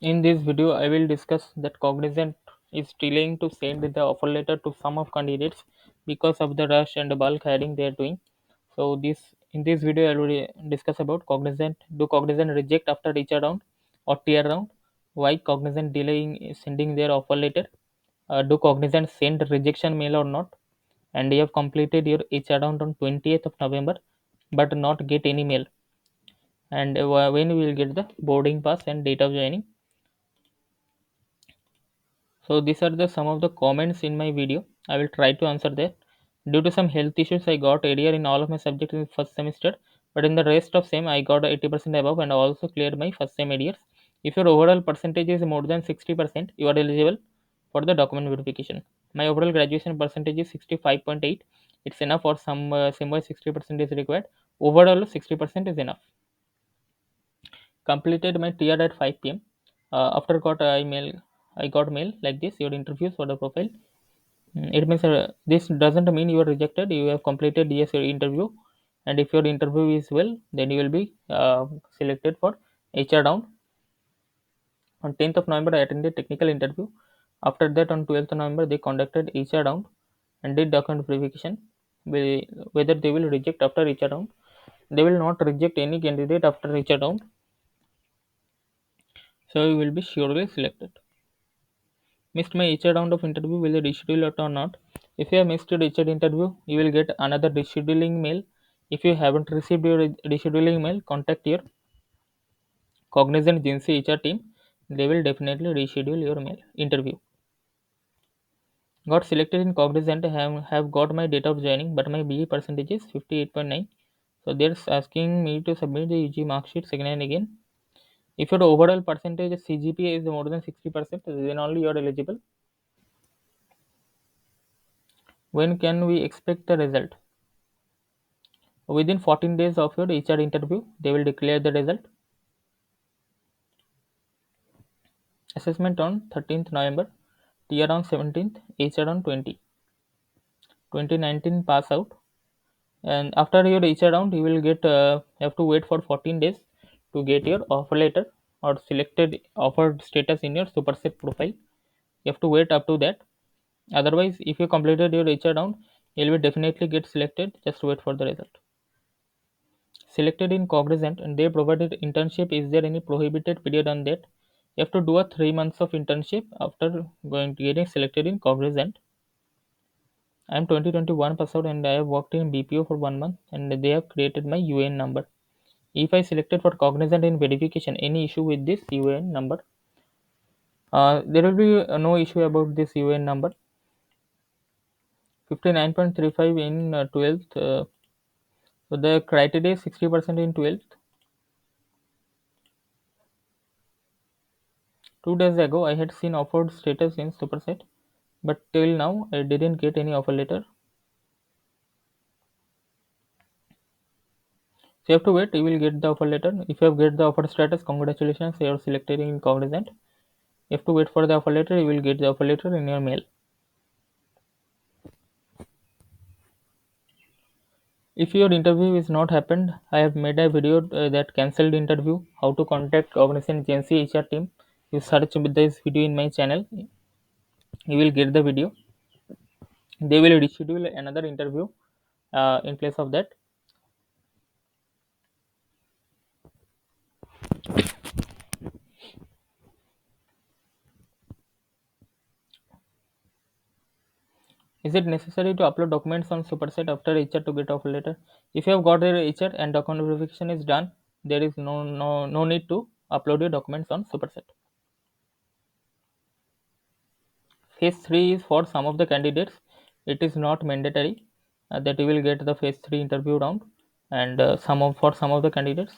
In this video, I will discuss that Cognizant is delaying to send the offer letter to some of candidates because of the rush and bulk hiring they are doing. So in this video, I will discuss about Cognizant. Do Cognizant reject after HR round or tier round? Why Cognizant delaying sending their offer letter? Do Cognizant send rejection mail or not? And you have completed your HR round on 20th of November, but not get any mail. And when we will get the boarding pass and date of joining. So these are the some of the comments in my video. I will try to answer that. Due to some health issues, I got arrear in all of my subjects in first semester, but in the rest of same, I got 80% above and also cleared my first sem arrears. If your overall percentage is more than 60%, you are eligible for the document verification. My overall graduation percentage is 65.8. It's enough for some way 60% is required. Overall 60% is enough. Completed my TR at 5 p.m. After I got mail like this. Your interviews for the profile. It means this doesn't mean you are rejected. You have completed yes your interview, and if your interview is well, then you will be selected for HR round. On 10th of November, I attended technical interview. After that, on 12th of November, they conducted HR round and did document verification. Whether they will reject after HR round, they will not reject any candidate after HR round. So you will be surely selected. Missed my HR round of interview, will they reschedule it or not? If you have missed your HR interview, you will get another rescheduling mail. If you haven't received your rescheduling mail, contact your Cognizant Agency HR team. They will definitely reschedule your mail interview. Got selected in Cognizant, have got my date of joining, but my BE percentage is 58.9. So they're asking me to submit the UG mark sheet again and again. If your overall percentage CGPA is more than 60%, then only you are eligible. When can we expect the result? Within 14 days of your HR interview, they will declare the result. Assessment on 13th November, TR on 17th, HR on 2019 pass out. And after your HR round, you will get have to wait for 14 days to get your offer letter or selected offered status in your superset profile. You have to wait up to that. Otherwise, if you completed your HR round, you will definitely get selected. Just wait for the result. Selected in Cognizant and they provided internship. Is there any prohibited period on that? You have to do a 3 months of internship after going to getting selected in Cognizant. I am 2021 pass out and I have worked in BPO for 1 month and they have created my UN number. If I selected for Cognizant in verification, any issue with this UN number? There will be no issue about this UN number. 59.35 in 12th. So the criteria is 60% in 12th. 2 days ago, I had seen offered status in Superset, but till now I didn't get any offer letter. So you have to wait. You will get the offer letter. If you have get the offer status, congratulations, you are selected in Cognizant. You have to wait for the offer letter. You will get the offer letter in your mail. If your interview is not happened, I have made a video that cancelled interview. How to contact Cognizant Agency HR team. You search with this video in my channel. You will get the video. They will reschedule another interview in place of that. Is it necessary to upload documents on Superset after HR to get offer letter? If you have got your HR and document verification is done, there is no need to upload your documents on Superset. Phase 3 is for some of the candidates. It is not mandatory that you will get the phase 3 interview round, and for some of the candidates.